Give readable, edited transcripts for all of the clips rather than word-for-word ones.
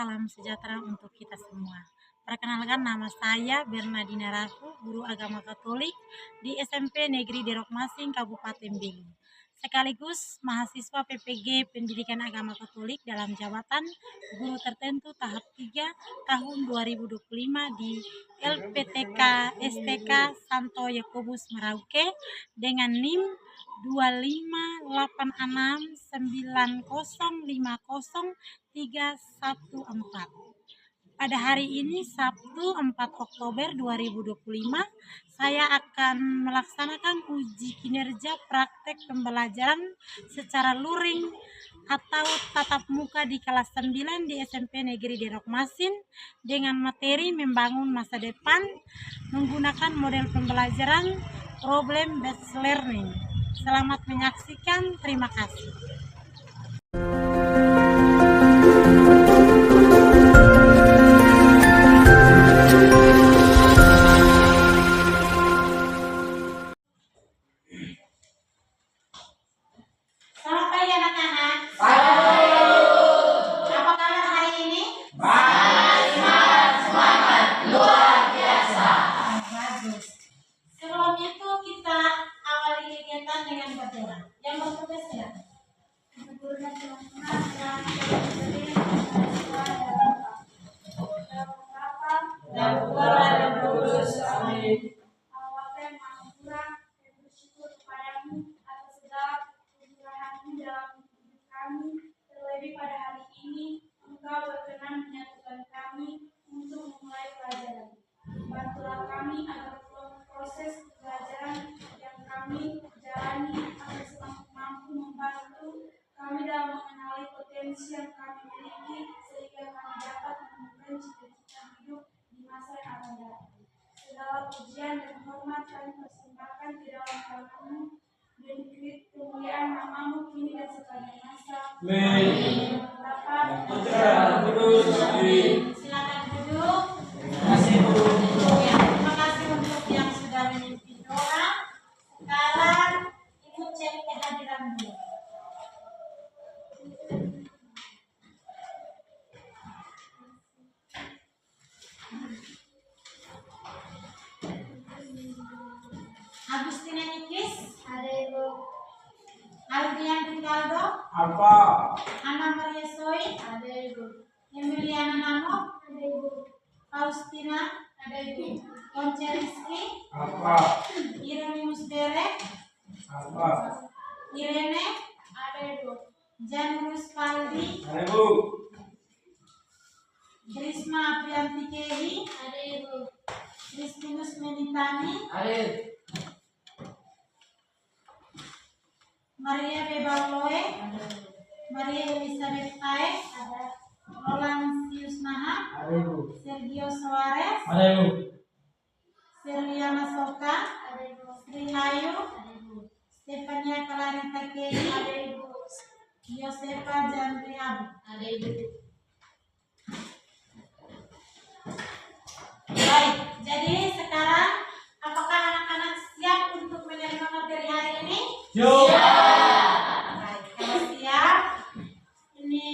salam sejahtera untuk kita semua. Perkenalkan, nama saya Bernadina Rafu, guru agama Katolik di SMP Negeri Derok Masing, Kabupaten Belu. Sekaligus mahasiswa PPG Pendidikan Agama Katolik dalam jabatan guru tertentu tahap 3 tahun 2025 di LPTK STK Santo Yakobus Merauke dengan NIM 25890503014. Pada hari ini Sabtu 4 Oktober 2025, saya akan melaksanakan uji kinerja praktek pembelajaran secara luring atau tatap muka di kelas 9 di SMP Negeri Derok Masin dengan materi membangun masa depan menggunakan model pembelajaran problem based learning. Selamat menyaksikan, terima kasih. Selamat pagi anak-anak. Apa kabar hari ini? Semangat, luar biasa. Bagus. Sebelum itu kita awali kegiatan dengan berdoa. Yang berdoa silakan. Dan Putra dan Roh Kudus. Amin. Allah yang Maha Murah, dan bersyukur kepadamu atas segala kemurahan-Mu dalam hidup kami, terlebih pada hari ini Engkau berkenan menyatukan kami untuk memulai pelajaran. Bantulah kami agar proses pelajaran yang kami jalani akan semakin mampu membantu kami dalam mengenali potensi yang kami miliki sehingga kami dapat menemukan cita-cita hidup di masa yang akan datang. Segala pujian dan hormat kami persembahkan di dalam tangan-Mu dan kemuliaan nama-Mu kini dan sepanjang masa. Amin. Bapa, Putra, dan Roh Kudus. Amin. Silakan duduk. Terima kasih, Bu. Ya, terima kasih untuk yang sudah memimpin doa. Sekarang ikut cek kehadiran dulu. Agustina Nikis, Ada Ibu. Adrian Ricardo, Apa? Ana Maria Soy, Ada Ibu. Emiliana Namo, Ada Ibu. Faustina, Ada Ibu. Once Rizky, Apa? Ironimus Derek, Apa? Irene, Ada Ibu. Janurus Paldi, Ada Bu. Krisma Aprianti Kehi, Ada Ibu. Kristinus Menitani, Ada. Maria Bebaloe, Maria Elizabeth Tae, Roland Siusnaha, Ada Bu. Sergio Soares, Ada Bu. Serliana Soka, Ada Ibu. Sri Hayu, Ada Ibu. Stefania Clarita Kehi, Ada Ibu. Yosefa Jandri Abu. Ada Ibu. Baik, jadi sekarang apakah anak-anak siap untuk menerima materi hari ini? Baik, kalau siap, ini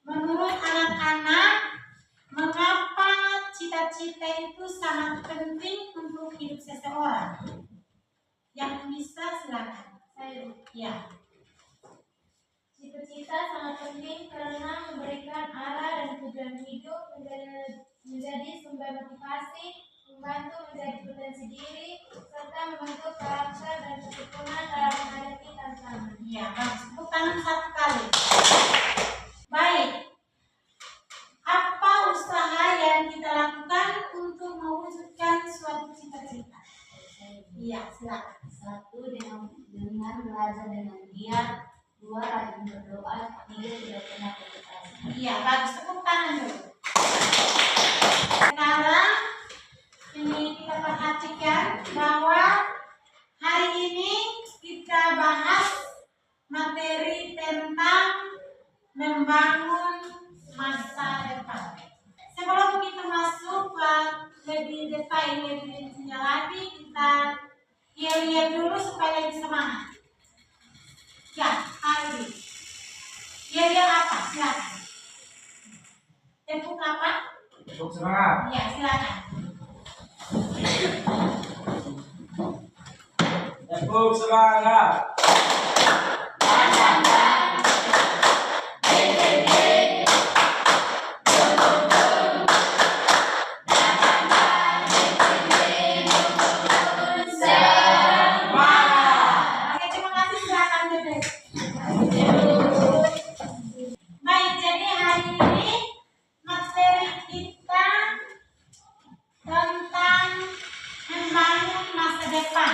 menurut anak-anak, mengapa cita-cita itu sangat penting untuk hidup seseorang? Yang bisa silakan. Saya Ya, Cita-cita sangat penting karena memberikan arah dan tujuan hidup, menjadi sumber motivasi, membantu menjadi potensi diri, serta membentuk karakter dan kesempurnaan dalam menghadapi tantangan. ya, bagus. Tepuk tangan satu kali. Baik, apa usaha yang kita lakukan untuk mewujudkan suatu cita-cita? Iya, silakan. Satu, dengan belajar dengan giat. Dua, rajin berdoa. Tiga, tidak pernah putus asa. Iya, bagus. Tepuk tangan dulu. Sekarang ini kita perhatikan bahwa hari ini kita bahas materi tentang membangun masa depan. Sebelum kita masuk ke lebih detail, lebih rincinya lagi, kita lihat dulu supaya lebih semangat. Ya, hari ini. Lihat apa? Silakan. Tepuk apa? Tepuk semangat. Ya, silakan. Tepuk semangat. Oke, terima kasih, silakan duduk. Baik, jadi hari ini materi kita tentang membangun masa depan.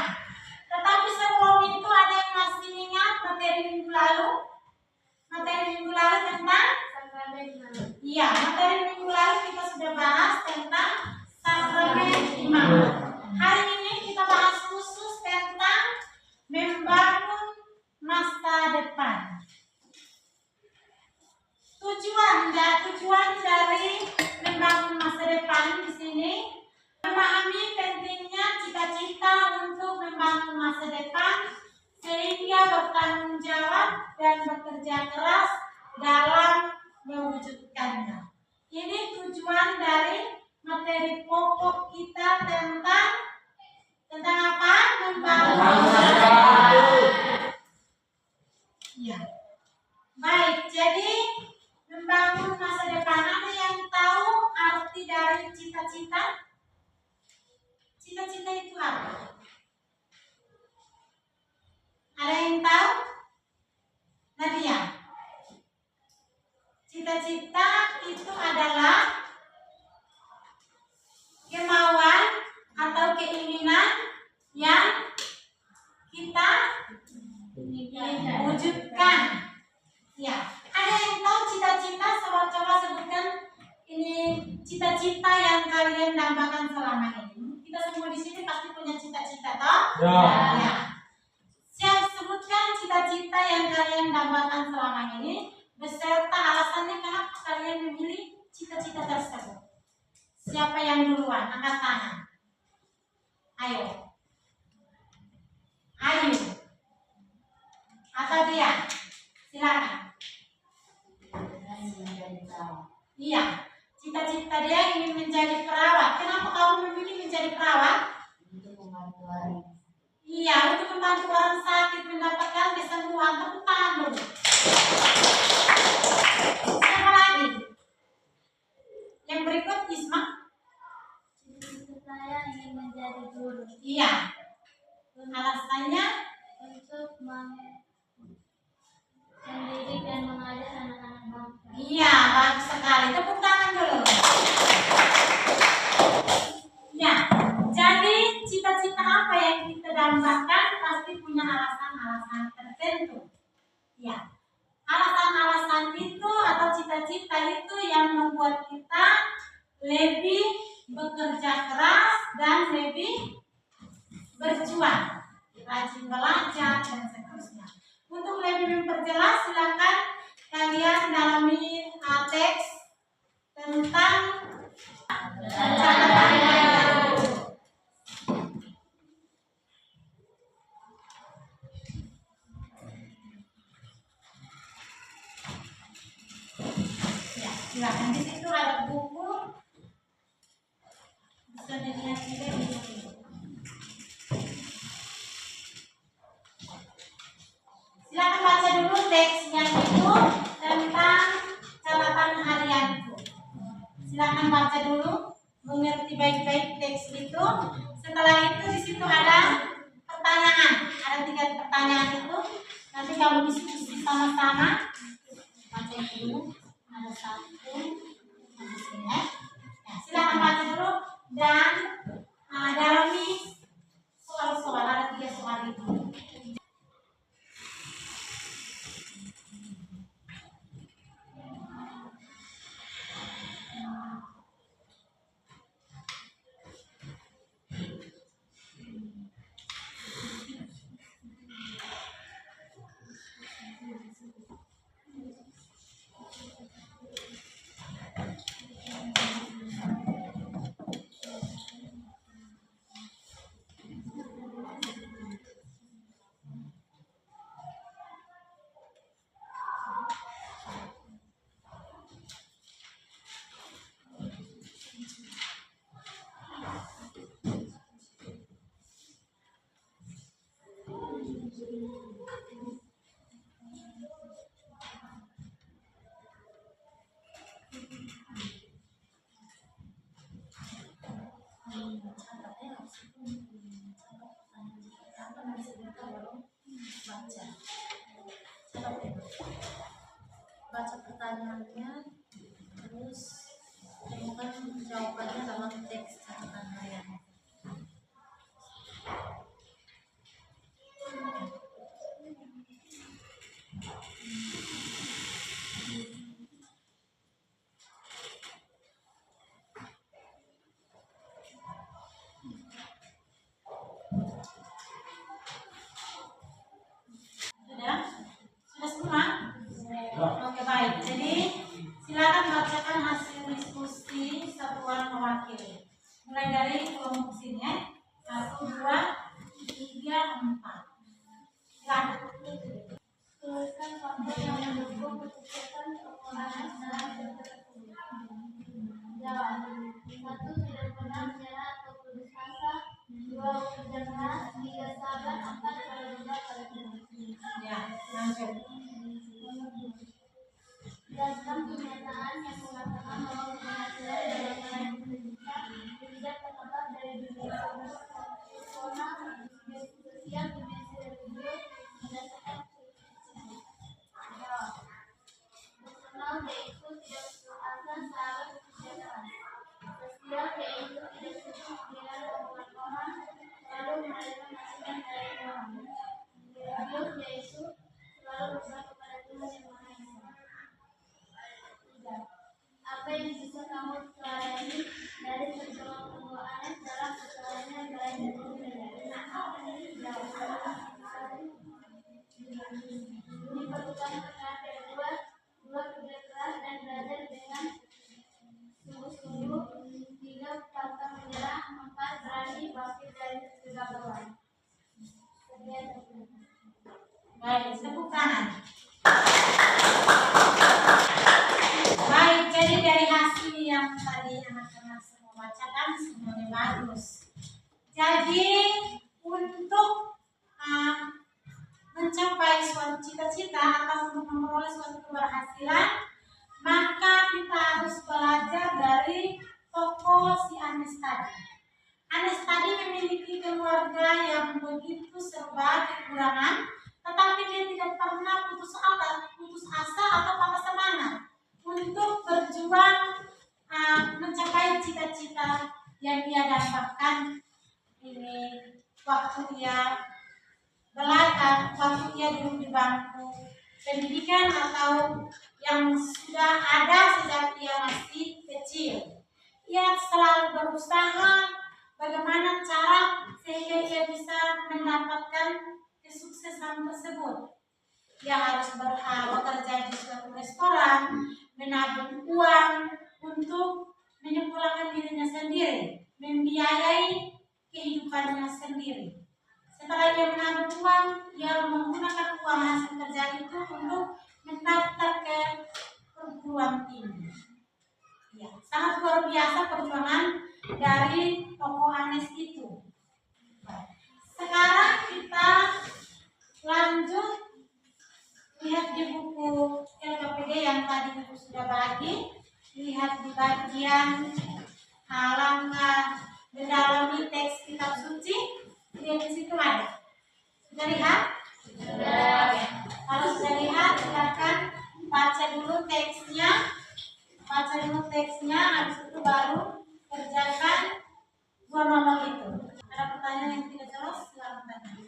Tetapi sebelum itu ada yang masih ingat materi minggu lalu? Materi minggu lalu tentang? Iya, materi minggu lalu kita sudah bahas tentang sakramen iman. Hari ini kita bahas khusus tentang membangun masa depan. Tujuan dari membangun masa depan di sini memahami pentingnya cita-cita untuk membangun masa depan sehingga bertanggung jawab dan bekerja keras dalam mewujudkannya. Ini tujuan dari materi pokok kita tentang apa? Membangun masa depan. Ya. Baik, jadi membangun masa depan, ada yang tahu arti dari cita-cita? Cita-cita itu apa? Ada yang tahu? Nadia? Cita-cita itu adalah kemauan atau keinginan yang kita wujudkan. Ya, ada yang tahu cita-cita? Coba sebutkan ini cita-cita yang kalian dambakan selama ini. Kita semua di sini pasti punya cita-cita, toh? Ya. Siap sebutkan cita-cita yang kalian dambakan selama ini beserta alasannya kenapa kalian memilih cita-cita tersebut. Siapa yang duluan? Angkat tangan. Ayo. Atau dia? Silakan. Iya, cita-cita dia ingin menjadi perawat. Kenapa kamu memilih menjadi perawat? Untuk membantu orang. Iya, untuk membantu orang sakit mendapatkan kesembuhan. Tepuk tangan dulu. Siapa lagi? Yang berikut, Isma. Cita-cita saya ingin menjadi guru Iya. Alasannya? untuk mendidik dan mengajar anak-anak bangsa. Iya, bagus sekali. Tepuk tangan dulu. Ya, jadi cita-cita apa yang kita dambakan pasti punya alasan-alasan tertentu. Ya, alasan-alasan itu atau cita-cita itu yang membuat kita lebih bekerja keras dan lebih berjuang, rajin belajar dan seterusnya. Untuk lebih memperjelas, silakan kalian dalami teks tentang pencatatan baru. Ya, silakan, di situ ada buku, bisa dilihat juga di sini. Silakan baca dulu teksnya itu tentang catatan harian itu. Silakan baca dulu, mengerti baik-baik teks itu. Setelah itu di situ ada pertanyaan, ada 3 pertanyaan itu. Nanti kalau diskusi sama-sama, baca dulu. Ada 1, ada sini ya. Nah, silakan baca dulu dan dalami soal-soal, ada 3 soal itu. Baca pertanyaannya, terus temukan jawabannya dalam teks catatan kalian. Sudah? Sudah semua? Oke, baik. Jadi silakan bacakan hasil diskusi satuan mewakili. Mulai dari kelompok sini ya. 1, 2, 3, 4. Silakan. Tuliskan faktor yang mendukung kesuksesan perubahan dalam berpengalaman. Jawab. 1. Tidak pernah menyerah atau putus asa. 2. Bekerja keras. 3. Sabar. 4. Selalu berbuat pada diri. Ya, lanjut. Jelaskan pernyataan yang mengatakan bahwa keberhasilan dalam meraih cita-cita tidak terlepas dari dunia personal, dimensi sosial, dimensi religius, berdasarkan jawab. Personal yaitu tidak putus asa, sabar, bekerja keras. Sosial yaitu tidak sibuk dengan omongan orang, selalu menerima masukan dari orang. Religius yaitu selalu berdoa kepada Tuhan yang Maha Esa. Apa yang bisa kamu pelajari dari perjuangan Anes dalam perjuangannya meraih diperlukan perkataan yang kuat, 2. Kerja keras dan belajar dengan sungguh-sungguh, 3. Pantang menyerah, 4. Berani bangkit dari kegagalan. Sekian. Baik, tepuk tangan. Baik, jadi dari hasil yang tadi anak-anak semua bacakan semuanya bagus. Jadi untuk mencapai suatu cita-cita atau untuk memperoleh suatu keberhasilan, maka kita harus belajar dari tokoh si Anes tadi. Anes tadi memiliki keluarga yang begitu serba kekurangan, tetapi dia tidak pernah putus asa atau patah semangat untuk berjuang mencapai cita-cita yang dia dapatkan ini waktu dia belajar, waktu dia duduk di bangku pendidikan atau yang sudah ada sejak dia masih kecil. Ia selalu berusaha bagaimana cara sehingga ia bisa mendapatkan kesuksesan tersebut. Dia harus bekerja di suatu restoran, menabung uang untuk menyekolahkan dirinya sendiri, membiayai kehidupannya sendiri. Setelah dia menabung uang, dia menggunakan uang hasil kerja itu untuk mendaftar ke perguruan tinggi. Ya, sangat luar biasa perjuangan dari tokoh Anes itu. Sekarang kita lanjut lihat di buku LKPD yang tadi Ibu sudah bagi. Lihat di bagian langkah mendalami teks kitab suci. Lihat di situ ada. Sudah lihat? Sudah. Kalau sudah lihat, silakan baca dulu teksnya. Baca dulu teksnya, habis itu baru kerjakan 2 nomor itu. Ada pertanyaan yang tidak jelas, silakan tanya.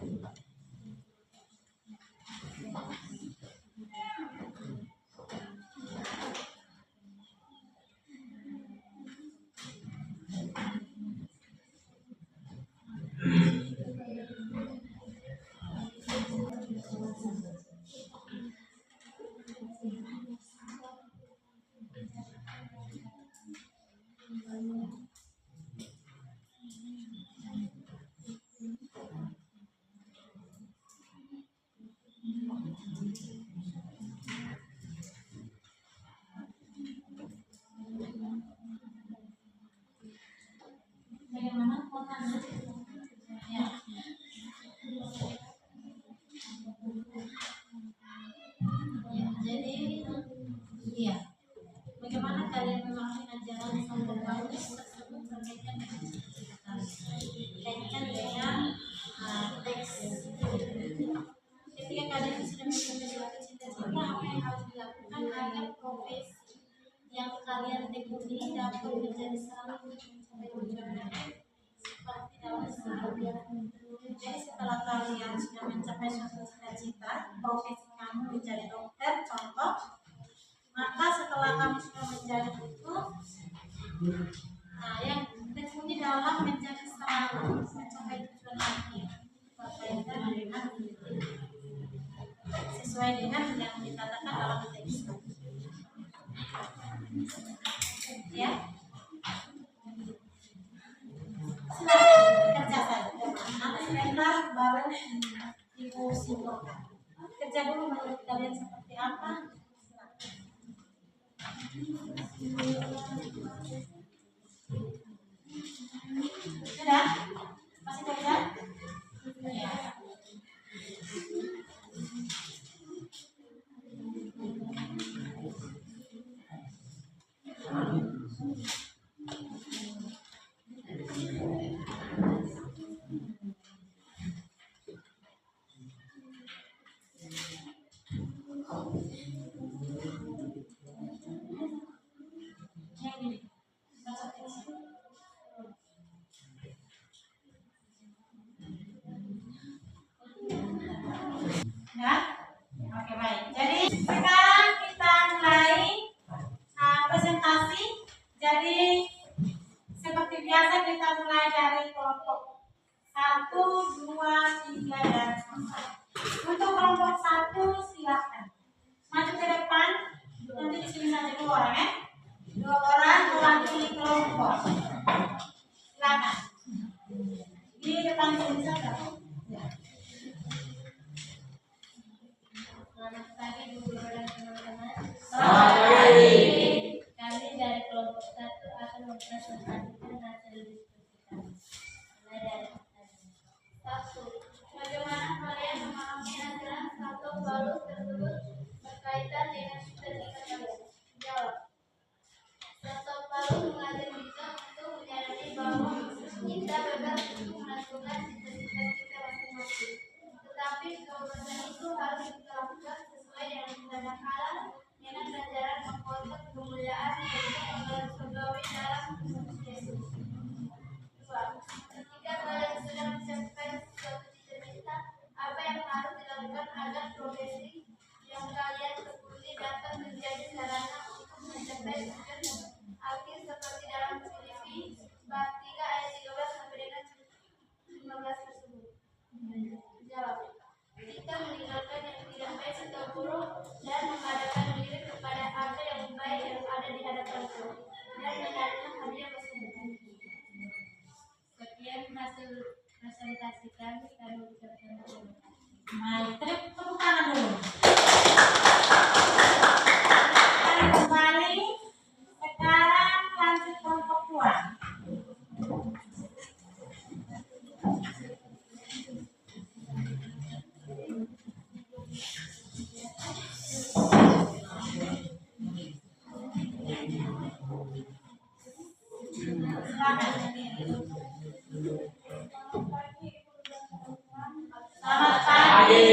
menjadi saling mencapai tujuan seperti dalam sebuah. Jadi setelah kalian sudah mencapai suatu cita-cita, profesi kamu menjadi dokter, contoh, maka setelah kamu sudah menjadi itu, nah yang tersembunyi dalam menjadi selalu mencapai tujuan lagi berkaitan dengan sesuai dengan yang dikatakan dalam teks. Ya, silakan kerja saja. Nanti sebentar baru ibu simpulkan. Kerja dulu menurut kalian seperti apa? Sudah? Masih kerja? Ya. Yang ini, baca teks. Ya? Oke, baik. Jadi sekarang kita mulai presentasi. Jadi seperti biasa kita mulai dari kelompok 1, 2, 3, dan 4. Untuk kelompok 1 silakan maju ke depan. Nanti di sini saja 2 orang ya. 2 orang mewakili kelompok. Silakan. Di depan sini saja. Selamat pagi Bu Guru dan teman-teman. Selamat pagi. Kami dari kelompok 1 akan mempresentasikan hasil diskusi kami. Mulai dari satu, bagaimana kalian memahami ajaran Santo Paulus tersebut berkaitan dengan cita-cita kalian? Jawab. Santo Paulus mengajak kita untuk menyadari bahwa kita bebas untuk menentukan cita-cita kita masing-masing. Tetapi kebebasan itu harus kita lakukan sesuai dengan kehendak Allah dengan ajaran mengkotak kemuliaan yaitu penggalan surgawi dalam Kristus Yesus. 2. Ketika kalian sudah mencapai suatu cita-cita, apa yang harus dilakukan agar profesi yang kalian tekuni dapat menjadi sarana untuk mencapai tujuan akhir seperti dalam Filipi bab 3 ayat 13 sampai dengan 15 tersebut? Jawab. Kita meninggalkan yang tidak baik atau buruk dan mengadakan diri kepada apa yang baik yang ada di hadapan Tuhan dan menerima hadiah tersebut. Sekian hasil presentasi kami ucapkan terima kasih. Baik, tepuk tangan dulu. Kita kembali. Sekarang lanjut kelompok 2. Selamat pagi.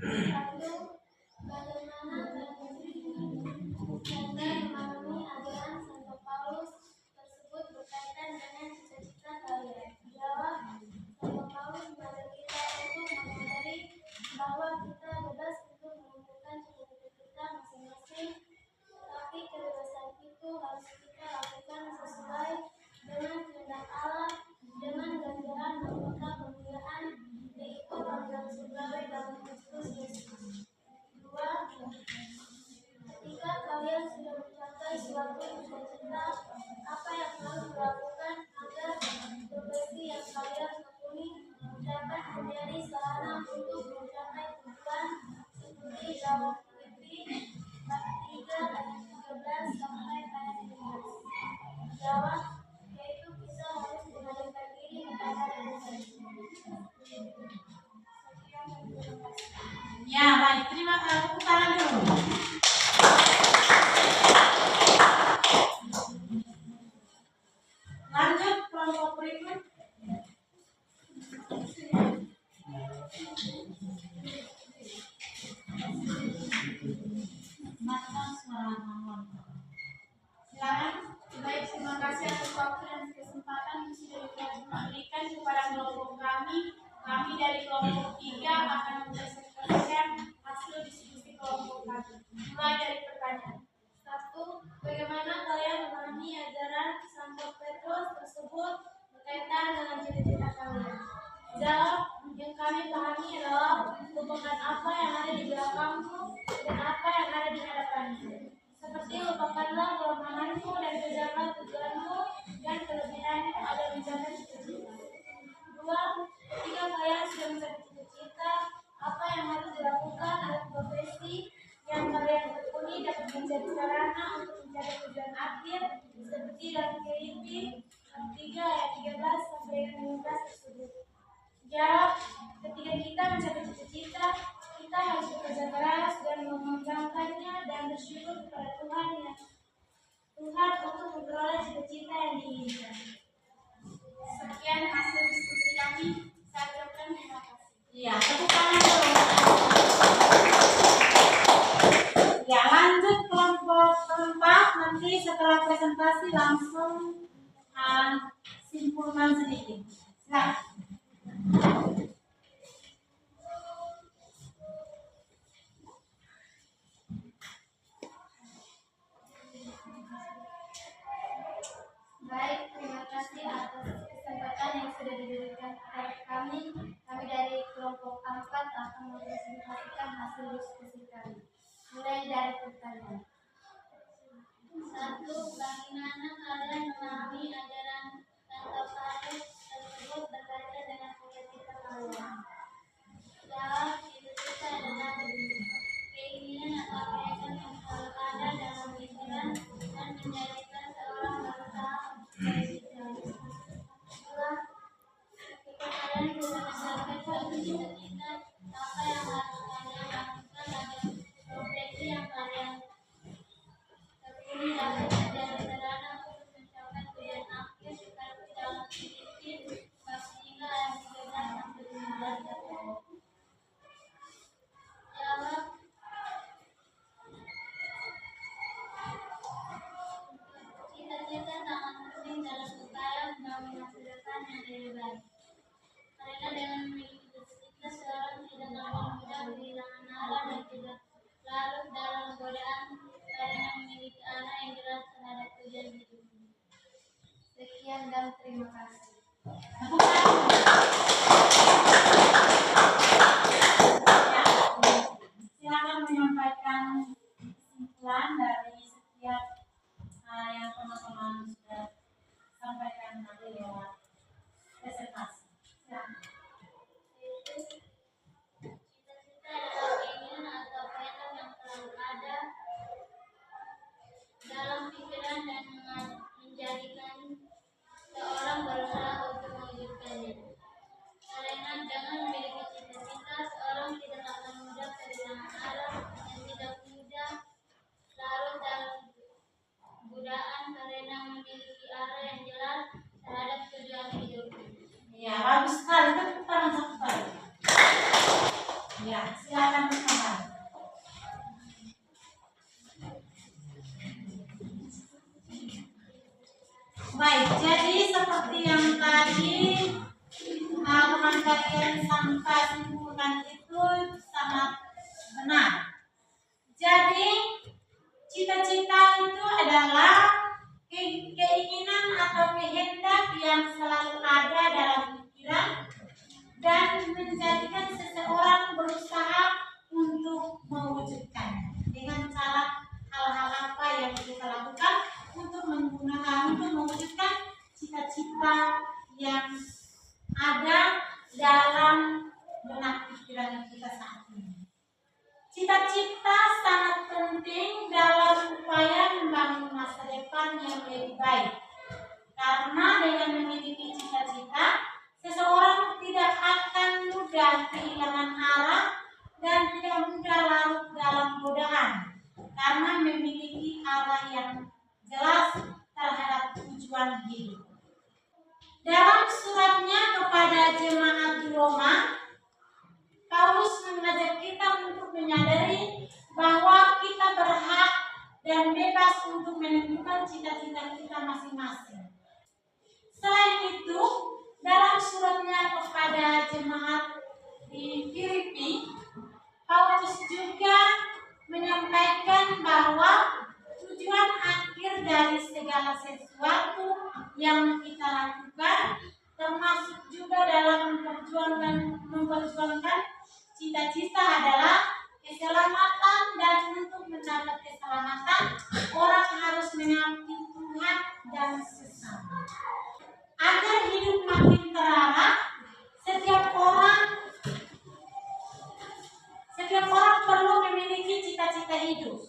Satu, bagaimana Anda memahami ajaran Santo Paulus tersebut berkaitan dengan cita-cita kalian? Jawab. Santo Paulus mengajak kita untuk menyadari bahwa kita bebas untuk menentukan cita-cita kita masing-masing, tetapi kebebasan itu harus kita lakukan sesuai dengan kehendak Allah dengan ganjaran mahkota kemuliaan yaitu panggilan surgawi dalam Kristus Yesus. 2. Ketika kalian sudah mencapai suatu cita-cita, apa yang harus dilakukan agar profesi yang kalian tekuni dapat menjadi sarana untuk mencapai tujuan seperti dalam Filipi bab 3 ayat 13 sampai ayat 15. Jawab, yaitu kita harus mengajarkan diri kepada Tuhan. Sekian dan terima kasih. Ya, baik. Terima kasih. Tepuk tangan dulu. Kami dari kelompok 3 akan mempresentasikan hasil diskusi kelompok kami. Mulai dari pertanyaan. 1. Bagaimana kalian memahami ajaran Santo Petrus tersebut berkaitan dengan cita-cita kalian? Jawab, yang kami pahami adalah lupakan apa yang ada di belakangmu dan apa yang ada di hadapanmu. Seperti lupakanlah kelemahanmu dan kejarlah tujuanmu dan kelebihanmu ada mencapai cita-cita. 2. Ketika kalian sudah mencapai cita-cita, apa yang harus dilakukan adalah profesi yang kalian tekuni dapat menjadi sarana untuk mencapai tujuan akhir seperti dalam Filipi 3 ayat 13 sampai 15 tersebut. Jawab, ketika kita mencapai cita-cita, kita harus bekerja keras dan mengembangkannya dan bersyukur kepada Tuhan untuk memperoleh cita-cita yang diinginkan. Sekian hasil diskusi kami. Saya ucapkan terima kasih. Ya, tepuk tangan dulu. Ya, lanjut kelompok keempat. Nanti setelah presentasi langsung simpulkan sedikit. Silakan. Baik, terima kasih atas kesempatan yang sudah diberikan kepada kami. Kami dari kelompok 4 akan mempresentasikan hasil diskusi kami. Mulai dari pertanyaan. 1. Bagaimana kalian memahami ajaran Santo Petrus tersebut berkaitan dengan cita-cita kalian? Jawab, cita-cita adalah keinginan atau keinginan yang selalu ada dalam pikiran dan menjadikan seorang berusaha dari tujuan. 2. Ketika kalian sudah mencapai suatu cita-cita, apa yang harus kalian lakukan adalah profesi yang kalian tekuni dapat menjadi sarana untuk mencapai tujuan akhir seperti dalam Filipi 3 ayat 13 sampai 15 tersebut. Jawab, cita-cita sangat penting dalam upaya membangun masa depan yang lebih baik. Karena dengan memiliki cita-cita, seorang tidak akan mudah kehilangan arah dan tidak larut dalam godaan karena memiliki arah yang jelas terhadap tujuan hidupnya. Sekian dan terima kasih. Silakan menyampaikan kesimpulan dari setiap yang teman-teman sudah sampaikan tadi lewat presentasi. Silakan. Cita-cita adalah keinginan atau pengen yang selalu ada dalam pikiran dan menjadikan seorang berusaha untuk mewujudkannya. Karena dengan memiliki cita-cita, seorang tidak akan mudah kehilangan arah dan tidak mudah larut dalam godaan karena memiliki arah yang jelas terhadap tujuan hidupnya. Ya, bagus sekali. Tepuk tangan satu kali. Ya, silakan bersama. Baik, jadi seperti yang tadi teman kalian sampai simpulkan itu sangat benar. Jadi cita-cita itu adalah keinginan atau kehendak yang selalu ada dalam pikiran dan menjadikan seseorang berusaha untuk mewujudkannya dengan cara hal-hal apa yang kita lakukan untuk mewujudkan cita-cita yang ada dalam benak pikiran kita saat ini. Cita-cita sangat penting dalam upaya membangun masa depan yang lebih baik. Karena dengan memiliki cita-cita, seseorang tidak akan mudah kehilangan arah dan tidak mudah larut dalam godaan. Karena memiliki arah yang jelas terhadap tujuan hidup. Dalam suratnya kepada jemaat di Roma, Paulus mengajak kita untuk menyadari bahwa kita berhak dan bebas untuk menentukan cita-cita kita masing-masing. Selain itu, dalam suratnya kepada jemaat di Filipi, Paulus juga menyampaikan bahwa tujuan akhir dari segala sesuatu yang kita lakukan, termasuk juga dalam memperjuangkan cita-cita adalah keselamatan, dan untuk mendapat keselamatan orang harus mengabdi Tuhan dan sesama. Agar hidup makin terarah, setiap orang perlu memiliki cita-cita hidup.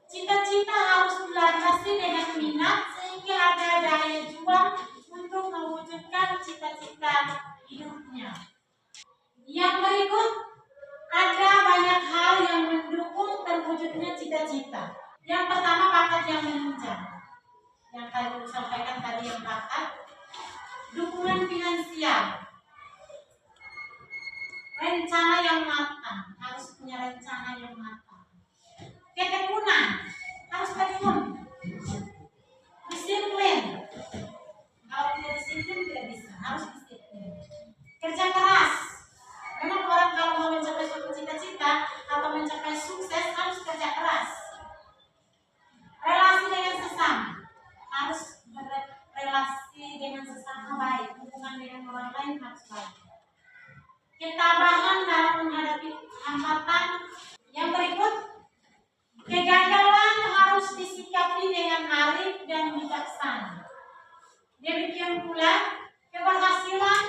Cita-cita harus dilandasi dengan minat sehingga ada daya juang untuk mewujudkan cita-cita hidupnya. Yang berikut, ada banyak hal yang mendukung terwujudnya cita-cita. Yang pertama, bakat yang menunjang. Yang tadi disampaikan tadi yang bakat, dukungan finansial, rencana yang matang, harus punya rencana yang matang. Ketekunan, harus tekun, disiplin. Kalau tidak disiplin tidak bisa, harus disiplin. Kerja keras. Memang orang kalau mau mencapai suatu cita-cita atau mencapai sukses harus kerja keras. Relasi dengan sesama, harus berrelasi dengan sesama baik, hubungan dengan orang lain harus baik. Ketabahan dalam menghadapi hambatan. Yang berikut, kegagalan harus disikapi dengan arif dan bijaksana. Demikian pula, keberhasilan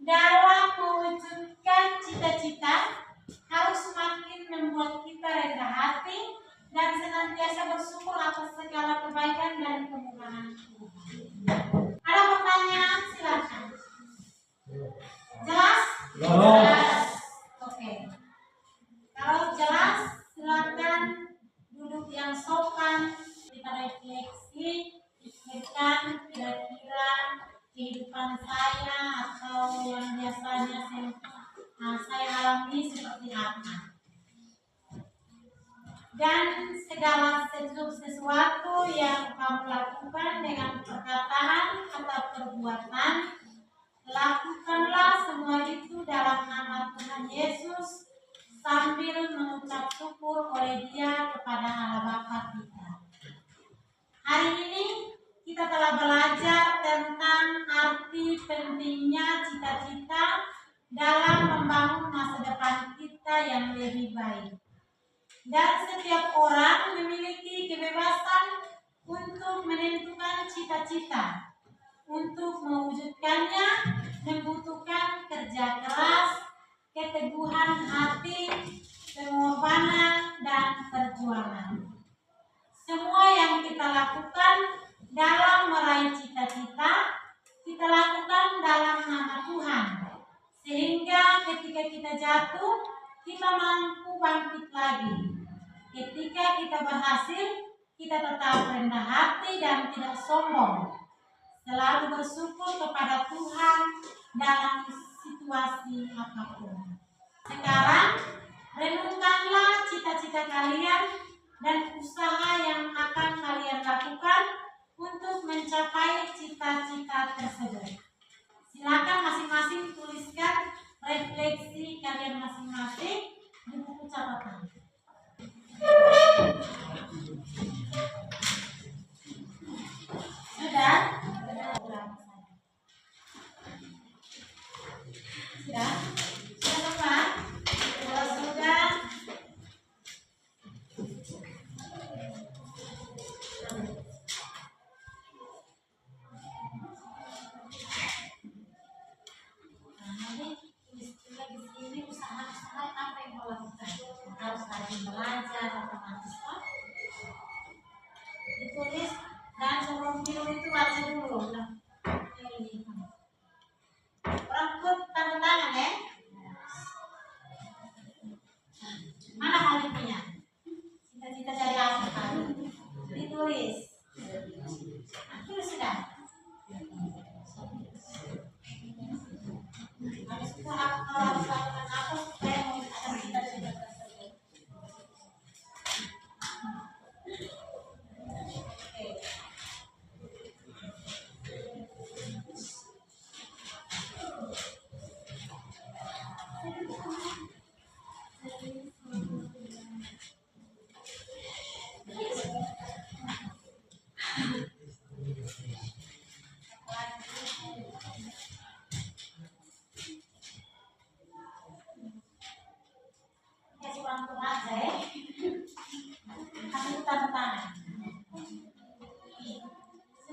dalam mewujudkan cita-cita harus semakin membuat kita rendah hati dan senantiasa bersyukur atas segala kebaikan dan kemurahan Tuhan. Ada pertanyaan? Silakan. Jelas? Jelas. Oke. Kalau jelas, silakan duduk yang sopan. Kita refleksi, pikirkan kira-kira kehidupan saya atau yang biasanya saya alami seperti apa. Dan segala sesuatu yang kamu lakukan dengan perkataan atau perbuatan, lakukanlah semua itu dalam nama Tuhan Yesus sambil mengucap syukur oleh Dia kepada Allah Bapa kita. Hari ini kita telah belajar tentang arti pentingnya cita-cita dalam membangun masa depan kita yang lebih baik. Dan setiap orang memiliki kebebasan untuk menentukan cita-cita. Untuk mewujudkannya membutuhkan kerja keras, keteguhan hati, pengorbanan, dan perjuangan. Semua yang kita lakukan dalam meraih cita-cita, kita lakukan dalam nama Tuhan. Sehingga ketika kita jatuh, kita mampu bangkit lagi. Ketika kita berhasil, kita tetap rendah hati dan tidak sombong. Selalu bersyukur kepada Tuhan dalam situasi apapun. Sekarang, renungkanlah cita-cita kalian dan usaha yang akan kalian lakukan untuk mencapai cita-cita tersebut. Silakan masing-masing tuliskan refleksi kalian masing-masing di buku catatan. Sudah? Sudah? Sudah teman? Kalau sudah, harus rajin belajar otomatis kan? Ditulis dan sebelum tidur itu baca dulu. Nah, ini rambut tanda tangan ya. Mana halinya? Cita-cita dari apa tadi? Ditulis. Tulis sudah. Habis itu aku harus lakukan apa supaya mewujudkan cita-cita tersebut. Oke.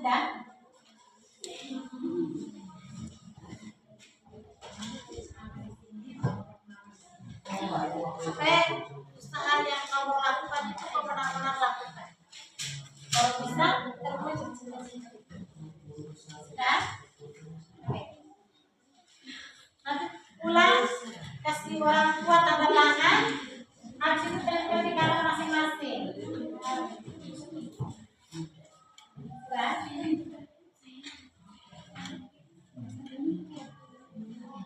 Sudah? Supaya usaha yang kamu lakukan itu kau benar-benar lakukan. Kalau bisa, terwujud cita-cita. Sudah? Oke. Nanti pulang kasih orang tua tanda tangan. Habis itu tempel di kamar masing-masing. Sudah?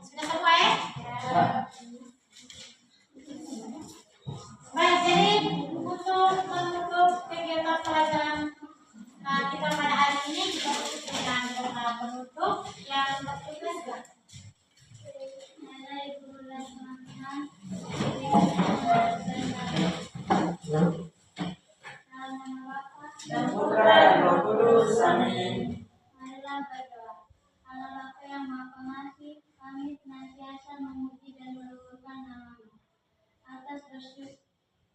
Sudah selesai? Baik, jadi untuk menutup kegiatan pelajaran kita pada hari ini kita tutup dengan doa penutup yang bertulis juga. Dan Putra dan Roh Kudus. Amin. Marilah berdoa. Allah Bapa yang Maha Pengasih, kami senantiasa memuji dan meluhurkan nama-Mu.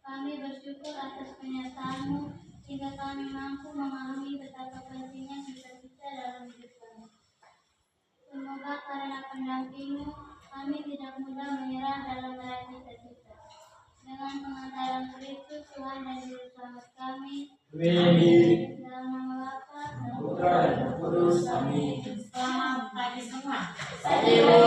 Kami bersyukur atas kenyataanmu sehingga kami mampu memahami betapa pentingnya cita-cita dalam hidup kami. Semoga karena pendamping-Mu kami tidak mudah menyerah dalam meraih cita-cita. Dengan pengantaran Kristus Tuhan dan Juru Selamat kami. Amin. Dalam nama Bapa dan Putra dan Roh Kudus. Amin. Selamat pagi semua. Putra.